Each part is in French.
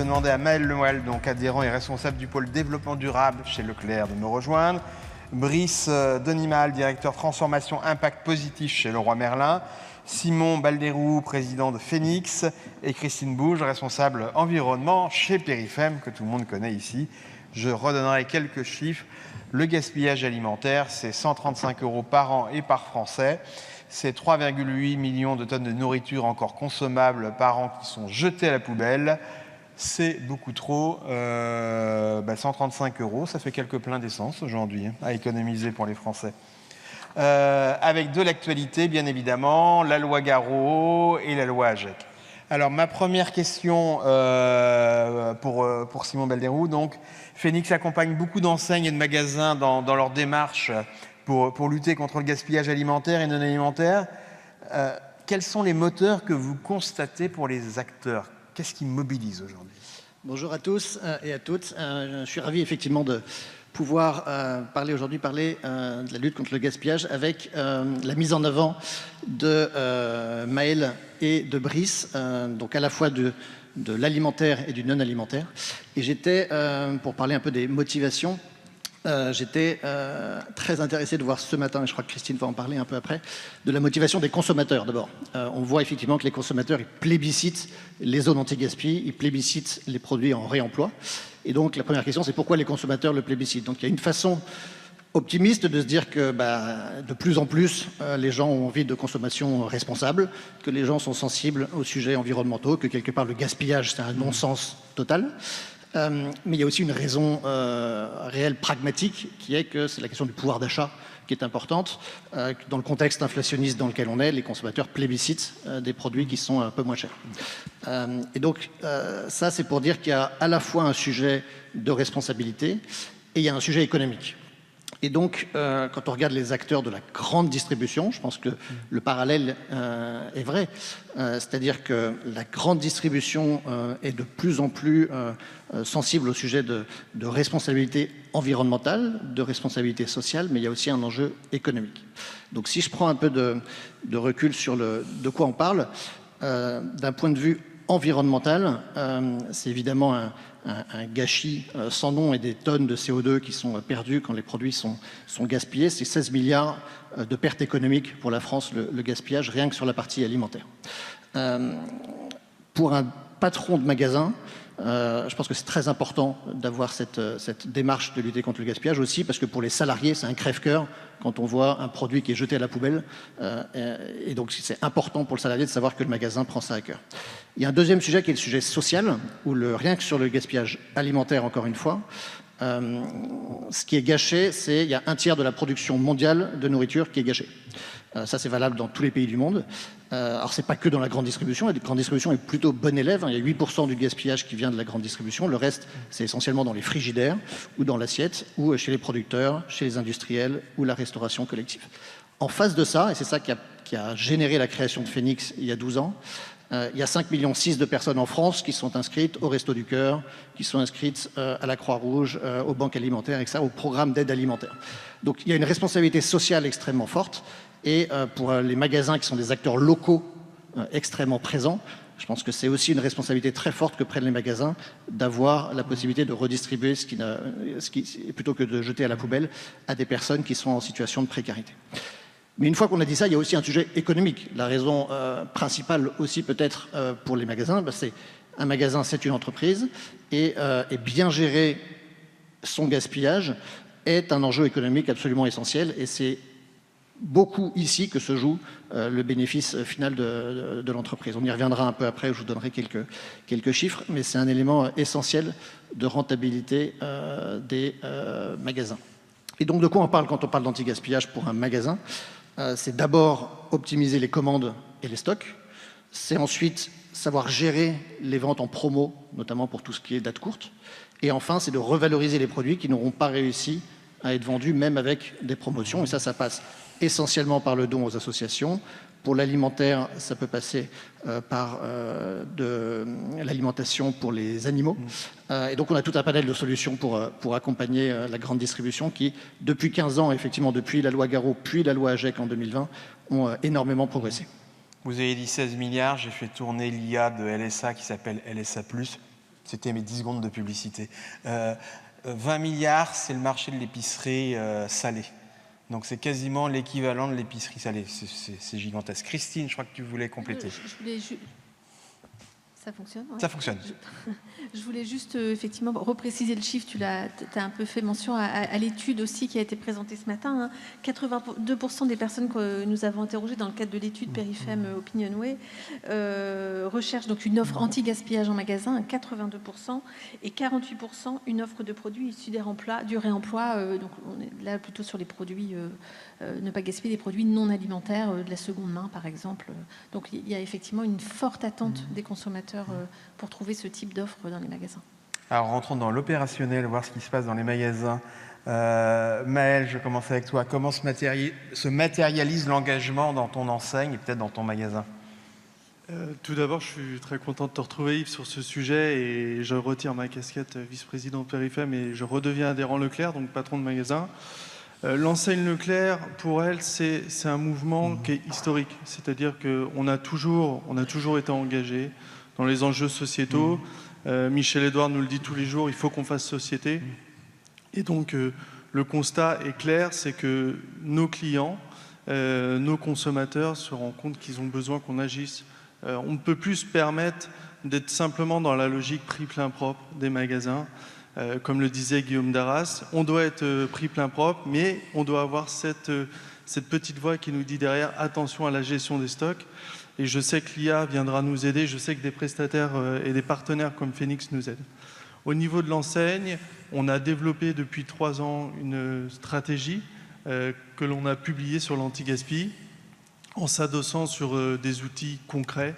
demander à Maël Lemoyle, donc adhérent et responsable du pôle développement durable chez Leclerc, de me rejoindre. Brice Denimal, directeur transformation impact positif chez Leroy Merlin. Simon Balderou, président de Phoenix. Et Christine Bouge, responsable environnement chez Périfem, que tout le monde connaît ici. Je redonnerai quelques chiffres. Le gaspillage alimentaire, c'est 135 € par an et par Français. C'est 3,8 millions de tonnes de nourriture encore consommables par an qui sont jetées à la poubelle. C'est beaucoup trop. 135 €, ça fait quelques pleins d'essence aujourd'hui à économiser pour les Français. Avec de l'actualité, bien évidemment, la loi Garot et la loi AGEC. Alors, ma première question pour Simon Balderou. Donc, Phoenix accompagne beaucoup d'enseignes et de magasins dans leur démarche pour lutter contre le gaspillage alimentaire et non alimentaire. Quels sont les moteurs que vous constatez pour les acteurs? Qu'est-ce qui mobilise aujourd'hui? Bonjour à tous et à toutes. Je suis ravi effectivement de pouvoir parler aujourd'hui de la lutte contre le gaspillage avec la mise en avant de Maël et de Brice, donc à la fois de l'alimentaire et du non-alimentaire. Et j'étais, pour parler un peu des motivations, j'étais très intéressé de voir ce matin, et je crois que Christine va en parler un peu après, de la motivation des consommateurs d'abord. On voit effectivement que les consommateurs ils plébiscitent les zones anti-gaspi, ils plébiscitent les produits en réemploi. Et donc la première question, c'est pourquoi les consommateurs le plébiscitent. Donc il y a une façon optimiste de se dire que de plus en plus, les gens ont envie de consommation responsable, que les gens sont sensibles aux sujets environnementaux, que quelque part le gaspillage, c'est un non-sens total. Mais il y a aussi une raison réelle, pragmatique, qui est que c'est la question du pouvoir d'achat qui est importante. Dans le contexte inflationniste dans lequel on est, les consommateurs plébiscitent des produits qui sont un peu moins chers. Et donc, ça, c'est pour dire qu'il y a à la fois un sujet de responsabilité et il y a un sujet économique. Et donc, quand on regarde les acteurs de la grande distribution, je pense que le parallèle est vrai. C'est-à-dire que la grande distribution est de plus en plus sensible au sujet de responsabilité environnementale, de responsabilité sociale, mais il y a aussi un enjeu économique. Donc si je prends un peu de recul sur de quoi on parle, d'un point de vue environnemental, c'est évidemment un gâchis sans nom et des tonnes de CO2 qui sont perdues quand les produits sont gaspillés. C'est 16 milliards de pertes économiques pour la France, le gaspillage, rien que sur la partie alimentaire. Pour un patron de magasin, je pense que c'est très important d'avoir cette démarche de lutter contre le gaspillage aussi, parce que pour les salariés, c'est un crève-cœur quand on voit un produit qui est jeté à la poubelle. Et donc, c'est important pour le salarié de savoir que le magasin prend ça à cœur. Il y a un deuxième sujet qui est le sujet social, où rien que sur le gaspillage alimentaire, encore une fois, ce qui est gâché, il y a un tiers de la production mondiale de nourriture qui est gâchée. Ça, c'est valable dans tous les pays du monde. Alors, c'est pas que dans la grande distribution. La grande distribution est plutôt bon élève. Il y a 8% du gaspillage qui vient de la grande distribution. Le reste, c'est essentiellement dans les frigidaires ou dans l'assiette ou chez les producteurs, chez les industriels ou la restauration collective. En face de ça, et c'est ça qui a généré la création de Phoenix il y a 12 ans, il y a 5,6 millions de personnes en France qui sont inscrites au Resto du Cœur, qui sont inscrites à la Croix-Rouge, aux banques alimentaires, etc., au programme d'aide alimentaire. Donc il y a une responsabilité sociale extrêmement forte. Et pour les magasins qui sont des acteurs locaux extrêmement présents, je pense que c'est aussi une responsabilité très forte que prennent les magasins d'avoir la possibilité de redistribuer plutôt que de jeter à la poubelle à des personnes qui sont en situation de précarité. Mais une fois qu'on a dit ça, il y a aussi un sujet économique. La raison principale aussi peut-être pour les magasins, c'est un magasin, c'est une entreprise et bien gérer son gaspillage est un enjeu économique absolument essentiel et c'est beaucoup ici que se joue le bénéfice final de l'entreprise. On y reviendra un peu après, je vous donnerai quelques chiffres, mais c'est un élément essentiel de rentabilité des magasins. Et donc de quoi on parle quand on parle d'anti-gaspillage pour un magasin? C'est d'abord optimiser les commandes et les stocks, c'est ensuite savoir gérer les ventes en promo, notamment pour tout ce qui est date courte, et enfin c'est de revaloriser les produits qui n'auront pas réussi à être vendus même avec des promotions, et ça passe essentiellement par le don aux associations. Pour l'alimentaire, ça peut passer par de l'alimentation pour les animaux. Et donc on a tout un panel de solutions pour accompagner la grande distribution qui, depuis 15 ans, effectivement depuis la loi Garot, puis la loi AGEC en 2020, ont énormément progressé. Vous avez dit 16 milliards, j'ai fait tourner l'IA de LSA qui s'appelle LSA+. C'était mes 10 secondes de publicité. 20 milliards, c'est le marché de l'épicerie salée. Donc c'est quasiment l'équivalent de l'épicerie salée. C'est gigantesque. Christine, je crois que tu voulais compléter. Ça fonctionne, ouais. Ça fonctionne. Je voulais juste effectivement repréciser le chiffre. Tu as un peu fait mention à l'étude aussi qui a été présentée ce matin. 82% des personnes que nous avons interrogées dans le cadre de l'étude Périfem Opinionway recherchent donc une offre anti-gaspillage en magasin, 82%, et 48% une offre de produits issus du réemploi. Donc on est là plutôt sur les produits, ne pas gaspiller les produits non alimentaires, de la seconde main par exemple. Donc il y a effectivement une forte attente des consommateurs pour trouver ce type d'offre dans les magasins. Alors rentrons dans l'opérationnel, voir ce qui se passe dans les magasins. Maël, je commence avec toi. Comment se matérialise l'engagement dans ton enseigne et peut-être dans ton magasin? Tout d'abord, je suis très content de te retrouver, Yves, sur ce sujet, et je retire ma casquette vice-président Périfem et je redeviens adhérent Leclerc, donc patron de magasin. L'enseigne Leclerc, pour elle, c'est un mouvement qui est historique. C'est-à-dire qu'on a toujours été engagé dans les enjeux sociétaux. Michel Edouard nous le dit tous les jours, il faut qu'on fasse société. Et donc, le constat est clair, c'est que nos clients, nos consommateurs se rendent compte qu'ils ont besoin qu'on agisse. On ne peut plus se permettre d'être simplement dans la logique prix plein propre des magasins. Comme le disait Guillaume Darras, on doit être prix plein propre, mais on doit avoir cette petite voix qui nous dit derrière attention à la gestion des stocks. Et je sais que l'IA viendra nous aider, je sais que des prestataires et des partenaires comme Phoenix nous aident. Au niveau de l'enseigne, on a développé depuis 3 ans une stratégie que l'on a publiée sur l'anti-gaspi, en s'adossant sur des outils concrets.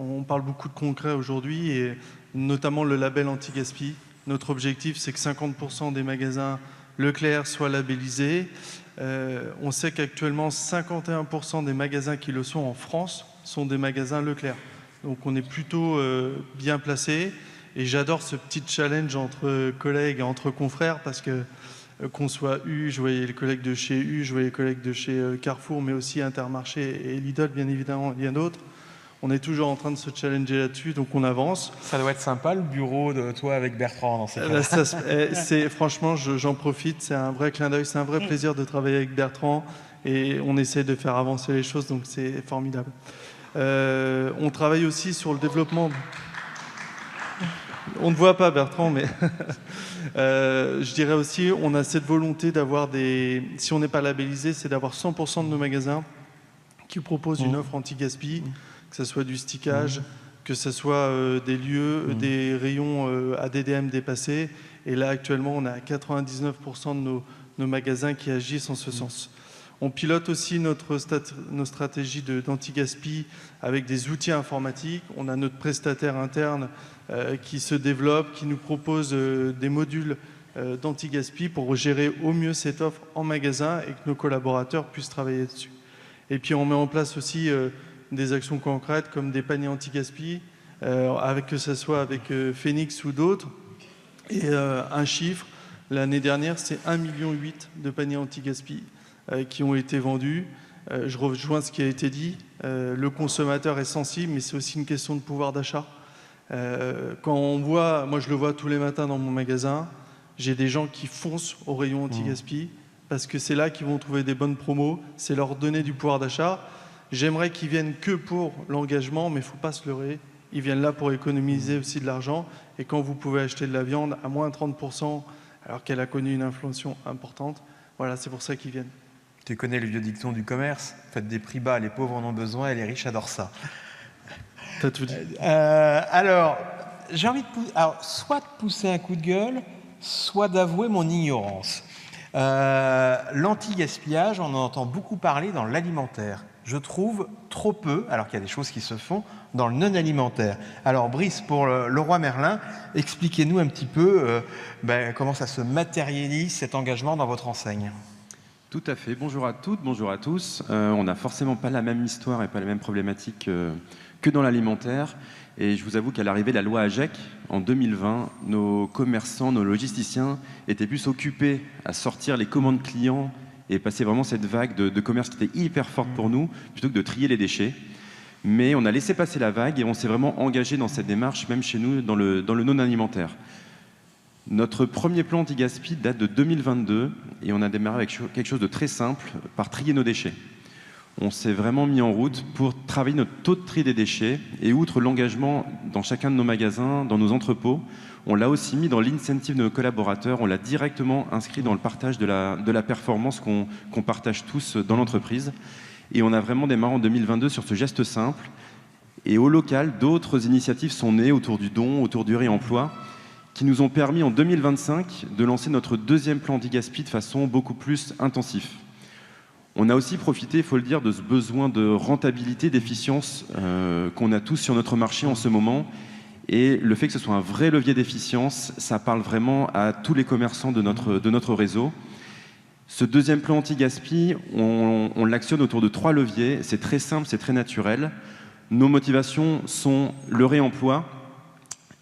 On parle beaucoup de concret aujourd'hui, et notamment le label anti-gaspi. Notre objectif, c'est que 50% des magasins Leclerc soient labellisés. On sait qu'actuellement, 51% des magasins qui le sont en France sont des magasins Leclerc. Donc on est plutôt bien placé. Et j'adore ce petit challenge entre collègues et entre confrères, parce que qu'on soit U, je voyais les collègues de chez U, je voyais les collègues de chez Carrefour, mais aussi Intermarché et Lidl, bien évidemment, il y en a d'autres. On est toujours en train de se challenger là-dessus, donc on avance. Ça doit être sympa, le bureau de toi avec Bertrand dans ces cas-là. Franchement, j'en profite, c'est un vrai clin d'œil, c'est un vrai plaisir de travailler avec Bertrand, et on essaie de faire avancer les choses, donc c'est formidable. On travaille aussi sur le développement... On ne voit pas Bertrand, mais je dirais aussi, on a cette volonté d'avoir des... Si on n'est pas labellisé, c'est d'avoir 100% de nos magasins qui proposent une offre anti-gaspi, que ce soit du stickage, que ce soit des lieux, des rayons ADDM dépassés. Et là, actuellement, on a 99% de nos magasins qui agissent en ce sens. On pilote aussi nos stratégies d'anti-gaspi avec des outils informatiques. On a notre prestataire interne qui se développe, qui nous propose des modules d'anti-gaspi pour gérer au mieux cette offre en magasin et que nos collaborateurs puissent travailler dessus. Et puis on met en place aussi des actions concrètes comme des paniers anti-gaspi, que ce soit avec Phoenix ou d'autres. Et un chiffre, l'année dernière, c'est 1,8 million de paniers anti-gaspi qui ont été vendus. Je rejoins ce qui a été dit, le consommateur est sensible, mais c'est aussi une question de pouvoir d'achat. Quand on voit, moi je le vois tous les matins dans mon magasin, j'ai des gens qui foncent au rayon anti-gaspi parce que c'est là qu'ils vont trouver des bonnes promos, c'est leur donner du pouvoir d'achat. J'aimerais qu'ils viennent que pour l'engagement, mais il ne faut pas se leurrer. Ils viennent là pour économiser aussi de l'argent. Et quand vous pouvez acheter de la viande à moins 30%, alors qu'elle a connu une inflation importante, voilà, c'est pour ça qu'ils viennent. Tu connais le vieux dicton du commerce, faites des prix bas, les pauvres en ont besoin et les riches adorent ça. T'as tout dit. Alors, j'ai envie de soit de pousser un coup de gueule, soit d'avouer mon ignorance. L'anti-gaspillage, on en entend beaucoup parler dans l'alimentaire. Je trouve trop peu, alors qu'il y a des choses qui se font, dans le non-alimentaire. Alors Brice, pour Leroy Merlin, expliquez-nous un petit peu comment ça se matérialise cet engagement dans votre enseigne. Tout à fait. Bonjour à toutes, bonjour à tous. On n'a forcément pas la même histoire et pas les mêmes problématiques que dans l'alimentaire. Et je vous avoue qu'à l'arrivée de la loi AGEC, en 2020, nos commerçants, nos logisticiens étaient plus occupés à sortir les commandes clients et passer vraiment cette vague de commerce qui était hyper forte pour nous, plutôt que de trier les déchets. Mais on a laissé passer la vague et on s'est vraiment engagé dans cette démarche, même chez nous, dans le non-alimentaire. Notre premier plan anti-gaspi date de 2022 et on a démarré avec quelque chose de très simple, par trier nos déchets. On s'est vraiment mis en route pour travailler notre taux de tri des déchets et outre l'engagement dans chacun de nos magasins, dans nos entrepôts, on l'a aussi mis dans l'incentive de nos collaborateurs, on l'a directement inscrit dans le partage de la performance qu'on partage tous dans l'entreprise. Et on a vraiment démarré en 2022 sur ce geste simple. Et au local, d'autres initiatives sont nées autour du don, autour du réemploi, qui nous ont permis en 2025 de lancer notre deuxième plan anti-gaspi de façon beaucoup plus intensive. On a aussi profité, il faut le dire, de ce besoin de rentabilité, d'efficience qu'on a tous sur notre marché en ce moment. Et le fait que ce soit un vrai levier d'efficience, ça parle vraiment à tous les commerçants de notre réseau. Ce deuxième plan anti-gaspi, on l'actionne autour de 3 leviers. C'est très simple, c'est très naturel. Nos motivations sont le réemploi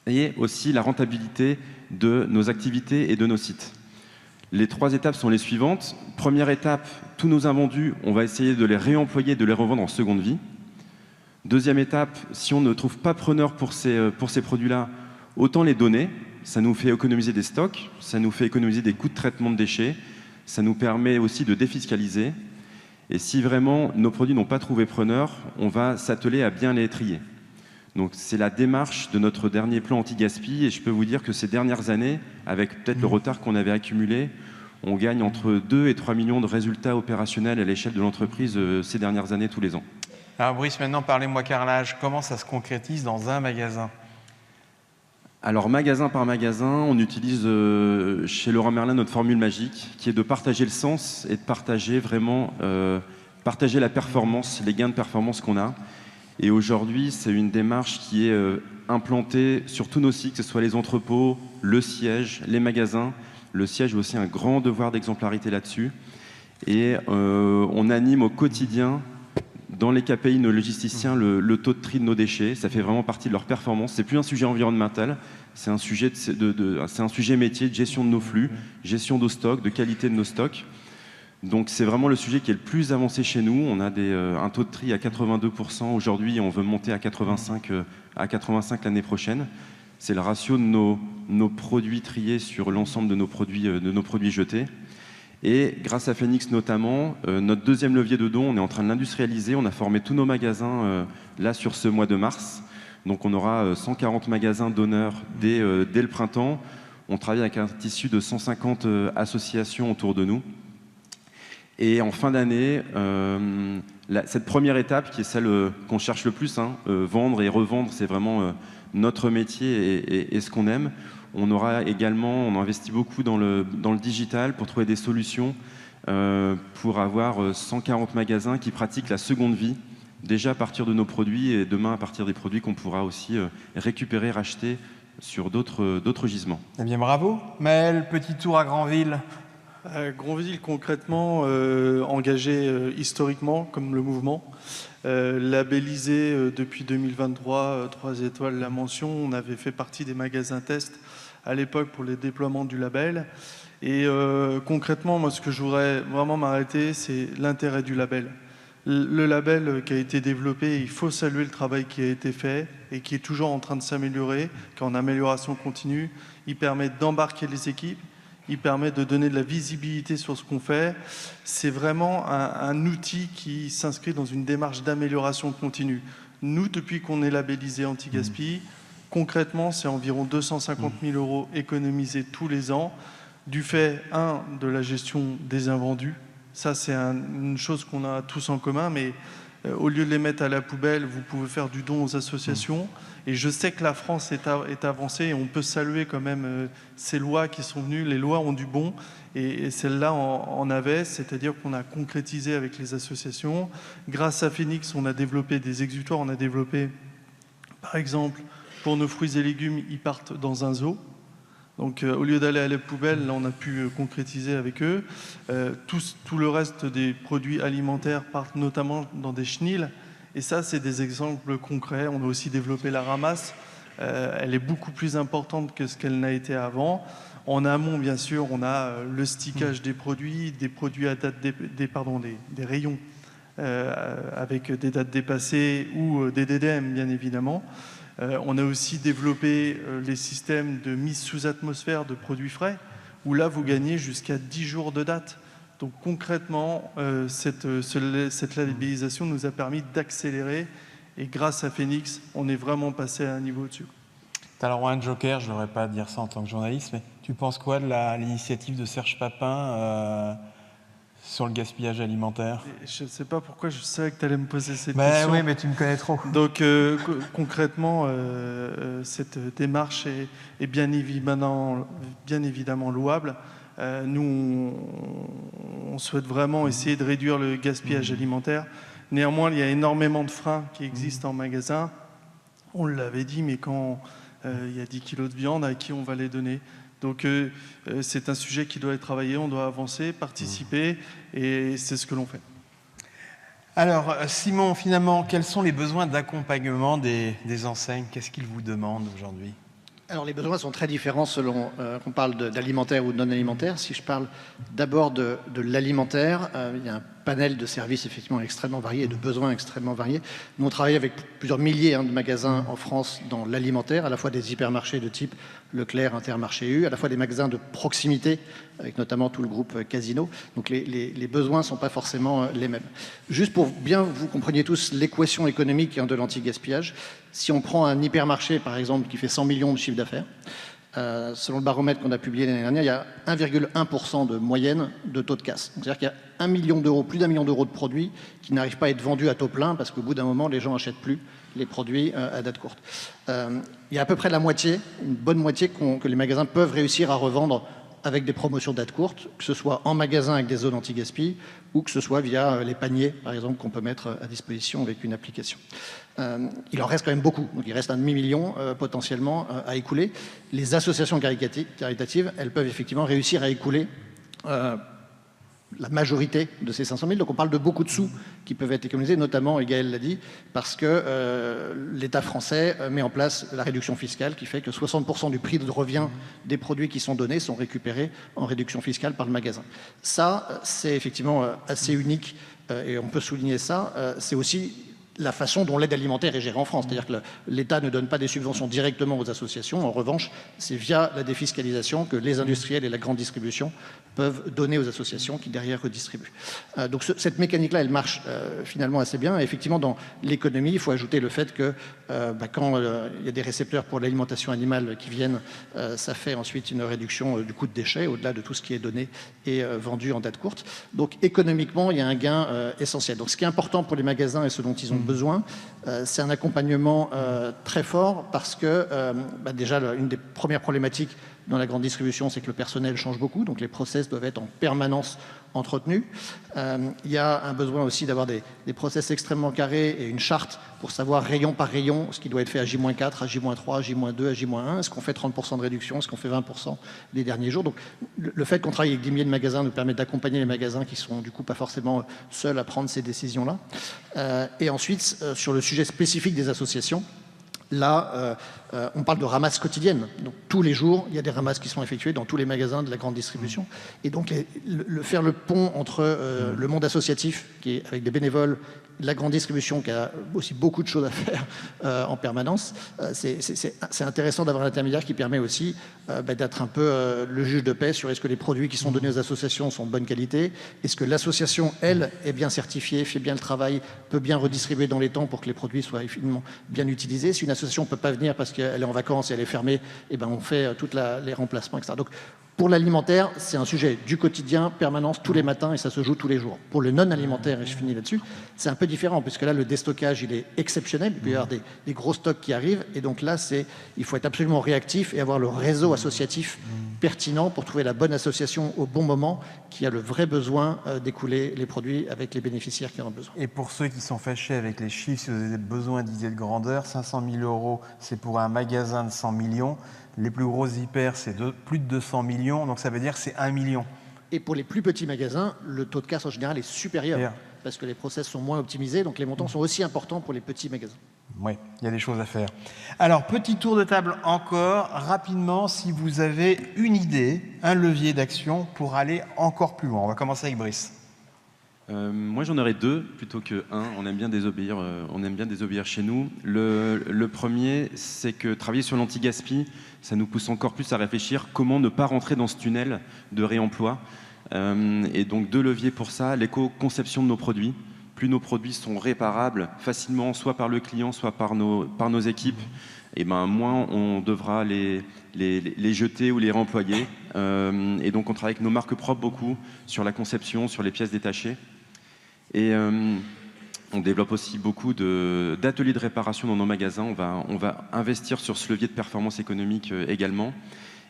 et aussi la rentabilité de nos activités et de nos sites. Les 3 étapes sont les suivantes. Première étape, tous nos invendus, on va essayer de les réemployer, de les revendre en seconde vie. Deuxième étape, si on ne trouve pas preneur pour ces produits-là, autant les donner. Ça nous fait économiser des stocks, ça nous fait économiser des coûts de traitement de déchets, ça nous permet aussi de défiscaliser. Et si vraiment nos produits n'ont pas trouvé preneur, on va s'atteler à bien les trier. Donc c'est la démarche de notre dernier plan anti-gaspi et je peux vous dire que ces dernières années, avec peut-être le retard qu'on avait accumulé, on gagne entre 2 et 3 millions de résultats opérationnels à l'échelle de l'entreprise ces dernières années tous les ans. Alors Brice, maintenant parlez-moi carrelage, comment ça se concrétise dans un magasin ? Alors magasin par magasin, on utilise chez Leroy Merlin notre formule magique qui est de partager le sens et de partager vraiment partager la performance, les gains de performance qu'on a. Et aujourd'hui, c'est une démarche qui est implantée sur tous nos sites, que ce soit les entrepôts, le siège, les magasins. Le siège a aussi un grand devoir d'exemplarité là-dessus. Et on anime au quotidien, dans les KPI, nos logisticiens, le taux de tri de nos déchets. Ça fait vraiment partie de leur performance. C'est plus un sujet environnemental, c'est un sujet, c'est un sujet métier de gestion de nos flux, gestion de nos stocks, de qualité de nos stocks. Donc c'est vraiment le sujet qui est le plus avancé chez nous. On a un taux de tri à 82% aujourd'hui et on veut monter à 85 l'année prochaine. C'est le ratio de nos produits triés sur l'ensemble de nos produits jetés. Et grâce à Phoenix notamment, notre deuxième levier de don, on est en train de l'industrialiser. On a formé tous nos magasins là sur ce mois de mars. Donc on aura 140 magasins donneurs dès le printemps. On travaille avec un tissu de 150 associations autour de nous. Et en fin d'année, cette première étape, qui est celle qu'on cherche le plus, vendre et revendre, c'est vraiment notre métier et ce qu'on aime. On a investi beaucoup dans le digital pour trouver des solutions pour avoir 140 magasins qui pratiquent la seconde vie, déjà à partir de nos produits et demain à partir des produits qu'on pourra aussi récupérer, racheter sur d'autres gisements. Eh bien bravo. Maël, petit tour à Granville. Granville, concrètement, engagé historiquement comme le mouvement, labellisé depuis 2023, 3 étoiles la mention. On avait fait partie des magasins tests à l'époque pour les déploiements du label. Et concrètement, moi, ce que je voudrais vraiment m'arrêter, c'est l'intérêt du label. Le label qui a été développé, il faut saluer le travail qui a été fait et qui est toujours en train de s'améliorer, qui est en amélioration continue. Il permet d'embarquer les équipes. Il permet de donner de la visibilité sur ce qu'on fait. C'est vraiment un outil qui s'inscrit dans une démarche d'amélioration continue. Nous, depuis qu'on est labellisé anti-gaspi, concrètement, c'est environ 250 000 € économisés tous les ans, du fait, de la gestion des invendus. Ça, c'est une chose qu'on a tous en commun, mais au lieu de les mettre à la poubelle, vous pouvez faire du don aux associations. Et je sais que la France est avancée et on peut saluer quand même ces lois qui sont venues. Les lois ont du bon et celle-là en avait, c'est-à-dire qu'on a concrétisé avec les associations. Grâce à Phoenix, on a développé des exutoires. On a développé, par exemple, pour nos fruits et légumes, ils partent dans un zoo. Donc au lieu d'aller à la poubelle, là on a pu concrétiser avec eux. Tout le reste des produits alimentaires partent notamment dans des chenils. Et ça, c'est des exemples concrets. On a aussi développé la ramasse. Elle est beaucoup plus importante que ce qu'elle n'a été avant. En amont, bien sûr, on a le stickage des produits à date des rayons avec des dates dépassées ou des DDM, bien évidemment. On a aussi développé les systèmes de mise sous atmosphère de produits frais, où là, vous gagnez jusqu'à 10 jours de date. Donc concrètement, cette labellisation nous a permis d'accélérer, et grâce à Phoenix, on est vraiment passé à un niveau au-dessus. Tu as le droit à un joker, je ne devrais pas dire ça en tant que journaliste, mais tu penses quoi de l'initiative de Serge Papin sur le gaspillage alimentaire? Je ne sais pas pourquoi je savais que tu allais me poser cette question. Oui, mais tu me connais trop. Donc concrètement, cette démarche est bien évidemment louable. Nous, on souhaite vraiment essayer de réduire le gaspillage alimentaire. Néanmoins, il y a énormément de freins qui existent en magasin. On l'avait dit, mais quand il y a 10 kilos de viande, à qui on va les donner? Donc c'est un sujet qui doit être travaillé, on doit avancer, participer, et c'est ce que l'on fait. Alors, Simon, finalement, quels sont les besoins d'accompagnement des enseignes? Qu'est-ce qu'ils vous demandent aujourd'hui? Alors les besoins sont très différents selon qu'on parle d'alimentaire ou de non alimentaire. Si je parle d'abord de l'alimentaire, il y a un panel de services effectivement extrêmement variés et de besoins extrêmement variés. Nous on travaille avec plusieurs milliers de magasins en France dans l'alimentaire, à la fois des hypermarchés de type Leclerc, Intermarché U, à la fois des magasins de proximité, avec notamment tout le groupe Casino. Donc les besoins ne sont pas forcément les mêmes. Juste pour bien vous compreniez tous l'équation économique de l'anti-gaspillage, si on prend un hypermarché par exemple qui fait 100 millions de chiffre d'affaires, selon le baromètre qu'on a publié l'année dernière, il y a 1,1% de moyenne de taux de casse. C'est-à-dire qu'il y a 1 million d'euros, plus d'1 million d'euros de produits qui n'arrivent pas à être vendus à taux plein parce qu'au bout d'un moment, les gens n'achètent plus les produits à date courte. Il y a à peu près la moitié, une bonne moitié que les magasins peuvent réussir à revendre avec des promotions date courte, que ce soit en magasin avec des zones anti-gaspi ou que ce soit via les paniers, par exemple, qu'on peut mettre à disposition avec une application. Il en reste quand même beaucoup, donc il reste un demi-million potentiellement à écouler. Les associations caritatives, elles peuvent effectivement réussir à écouler la majorité de ces 500 000. Donc on parle de beaucoup de sous qui peuvent être économisés, notamment, et Gaël l'a dit, parce que l'État français met en place la réduction fiscale qui fait que 60% du prix de revient des produits qui sont donnés sont récupérés en réduction fiscale par le magasin. Ça, c'est effectivement assez unique et on peut souligner ça. C'est aussi la façon dont l'aide alimentaire est gérée en France. C'est-à-dire que l'État ne donne pas des subventions directement aux associations. En revanche, c'est via la défiscalisation que les industriels et la grande distribution peuvent donner aux associations qui derrière redistribuent. Donc cette mécanique-là, elle marche finalement assez bien. Et effectivement, dans l'économie, il faut ajouter le fait que quand il y a des récepteurs pour l'alimentation animale qui viennent, ça fait ensuite une réduction du coût de déchets, au-delà de tout ce qui est donné et vendu en date courte. Donc économiquement, il y a un gain essentiel. Donc ce qui est important pour les magasins et ce dont ils ont besoin, c'est un accompagnement très fort parce que déjà, une des premières problématiques dans la grande distribution, c'est que le personnel change beaucoup, donc les process doivent être en permanence entretenus. Il y a un besoin aussi d'avoir des process extrêmement carrés et une charte pour savoir rayon par rayon ce qui doit être fait à J-4, à J-3, à J-2, à J-1. Est-ce qu'on fait 30% de réduction? Est-ce qu'on fait 20% les derniers jours? Donc le fait qu'on travaille avec 10 milliers de magasins nous permet d'accompagner les magasins qui sont du coup pas forcément seuls à prendre ces décisions-là. Et ensuite, sur le sujet spécifique des associations, là, on parle de ramasses quotidiennes. Donc, tous les jours, il y a des ramasses qui sont effectuées dans tous les magasins de la grande distribution. Et donc, faire le pont entre le monde associatif, qui est avec des bénévoles, la grande distribution, qui a aussi beaucoup de choses à faire en permanence, c'est intéressant d'avoir un intermédiaire qui permet aussi d'être un peu le juge de paix sur est-ce que les produits qui sont donnés aux associations sont de bonne qualité, est-ce que l'association, elle, est bien certifiée, fait bien le travail, peut bien redistribuer dans les temps pour que les produits soient finalement bien utilisés. Si une association ne peut pas venir parce qu'elle est en vacances et elle est fermée, eh ben on fait tous les remplacements, etc. Donc, pour l'alimentaire, c'est un sujet du quotidien, permanence, tous les matins, et ça se joue tous les jours. Pour le non-alimentaire, et je finis là-dessus, c'est un peu différent, puisque là, le déstockage, il est exceptionnel. Il peut y avoir des gros stocks qui arrivent, et donc là, il faut être absolument réactif et avoir le réseau associatif pertinent pour trouver la bonne association au bon moment, qui a le vrai besoin d'écouler les produits avec les bénéficiaires qui en ont besoin. Et pour ceux qui sont fâchés avec les chiffres, si vous avez besoin d'idées de grandeur, 500 000 €, c'est pour un magasin de 100 millions. Les plus gros hyper, c'est plus de 200 millions, donc ça veut dire que c'est 1 million. Et pour les plus petits magasins, le taux de casse en général est supérieur, parce que les process sont moins optimisés, donc les montants sont aussi importants pour les petits magasins. Oui, il y a des choses à faire. Alors, petit tour de table encore, rapidement, si vous avez une idée, un levier d'action pour aller encore plus loin. On va commencer avec Brice. Moi, j'en aurais 2 plutôt que 1. On aime bien désobéir chez nous. Le premier, c'est que travailler sur l'anti-gaspi, ça nous pousse encore plus à réfléchir comment ne pas rentrer dans ce tunnel de réemploi. Et donc 2 leviers pour ça, l'éco-conception de nos produits. Plus nos produits sont réparables facilement, soit par le client, soit par nos équipes, et moins on devra les jeter ou les réemployer. Et donc on travaille avec nos marques propres beaucoup sur la conception, sur les pièces détachées. Et on développe aussi beaucoup d'ateliers de réparation dans nos magasins. On va investir sur ce levier de performance économique également.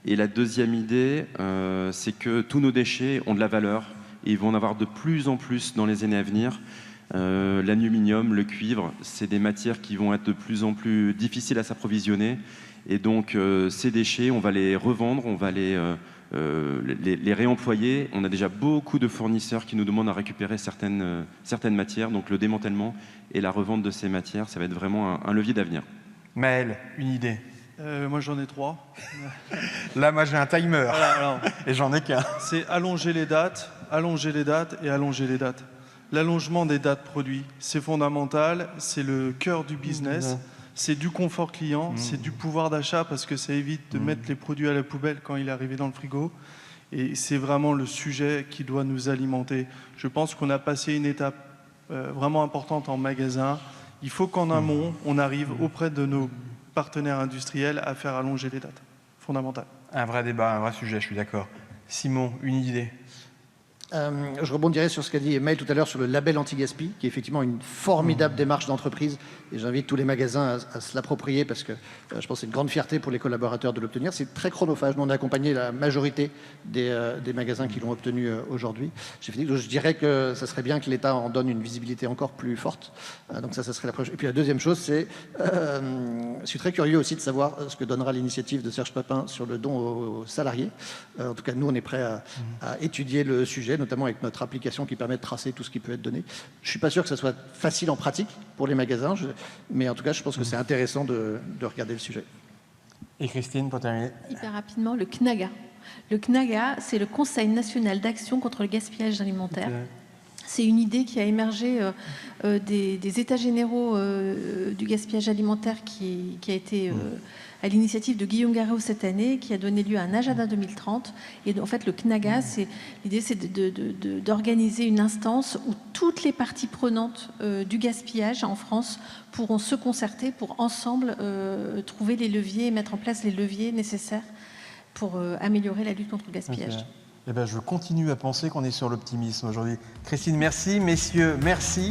Et la deuxième idée, c'est que tous nos déchets ont de la valeur et ils vont en avoir de plus en plus dans les années à venir. L'aluminium, le cuivre, c'est des matières qui vont être de plus en plus difficiles à s'approvisionner. Et donc ces déchets, on va les revendre, on va les réemployer. On a déjà beaucoup de fournisseurs qui nous demandent à récupérer certaines matières. Donc le démantèlement et la revente de ces matières, ça va être vraiment un levier d'avenir. Maël, une idée? Moi, j'en ai 3. Là, moi, j'ai un timer. Voilà, alors, Et j'en ai qu'un. c'est allonger les dates et allonger les dates. L'allongement des dates produits, c'est fondamental, c'est le cœur du business, c'est du confort client, c'est du pouvoir d'achat parce que ça évite de mettre les produits à la poubelle quand il est arrivé dans le frigo. Et c'est vraiment le sujet qui doit nous alimenter. Je pense qu'on a passé une étape vraiment importante en magasin. Il faut qu'en amont, on arrive auprès de nos partenaires industriels à faire allonger les dates. Fondamental. Un vrai débat, un vrai sujet, je suis d'accord. Simon, une idée? Je rebondirai sur ce qu'a dit Maël tout à l'heure sur le label anti-gaspi, qui est effectivement une formidable démarche d'entreprise. Et j'invite tous les magasins à se l'approprier parce que je pense que c'est une grande fierté pour les collaborateurs de l'obtenir. C'est très chronophage. Nous, on a accompagné la majorité des magasins qui l'ont obtenu aujourd'hui. Je dirais que ça serait bien que l'État en donne une visibilité encore plus forte. Donc ça serait la première chose. Et puis la deuxième chose, c'est je suis très curieux aussi de savoir ce que donnera l'initiative de Serge Papin sur le don aux salariés. En tout cas, nous, on est prêts à étudier le sujet, notamment avec notre application qui permet de tracer tout ce qui peut être donné. Je ne suis pas sûr que ça soit facile en pratique pour les magasins, mais en tout cas, je pense que c'est intéressant de regarder le sujet. Et Christine, pour terminer? Hyper rapidement, le CNAGA. Le CNAGA, c'est le Conseil national d'action contre le gaspillage alimentaire. C'est une idée qui a émergé des états généraux du gaspillage alimentaire qui a été à l'initiative de Guillaume Garreau cette année, qui a donné lieu à un agenda 2030. Et en fait, le CNAGA, l'idée, c'est d'organiser une instance où toutes les parties prenantes du gaspillage en France pourront se concerter pour ensemble trouver les leviers et mettre en place les leviers nécessaires pour améliorer la lutte contre le gaspillage. Okay. Eh ben, je continue à penser qu'on est sur l'optimisme aujourd'hui. Christine, merci. Messieurs, merci.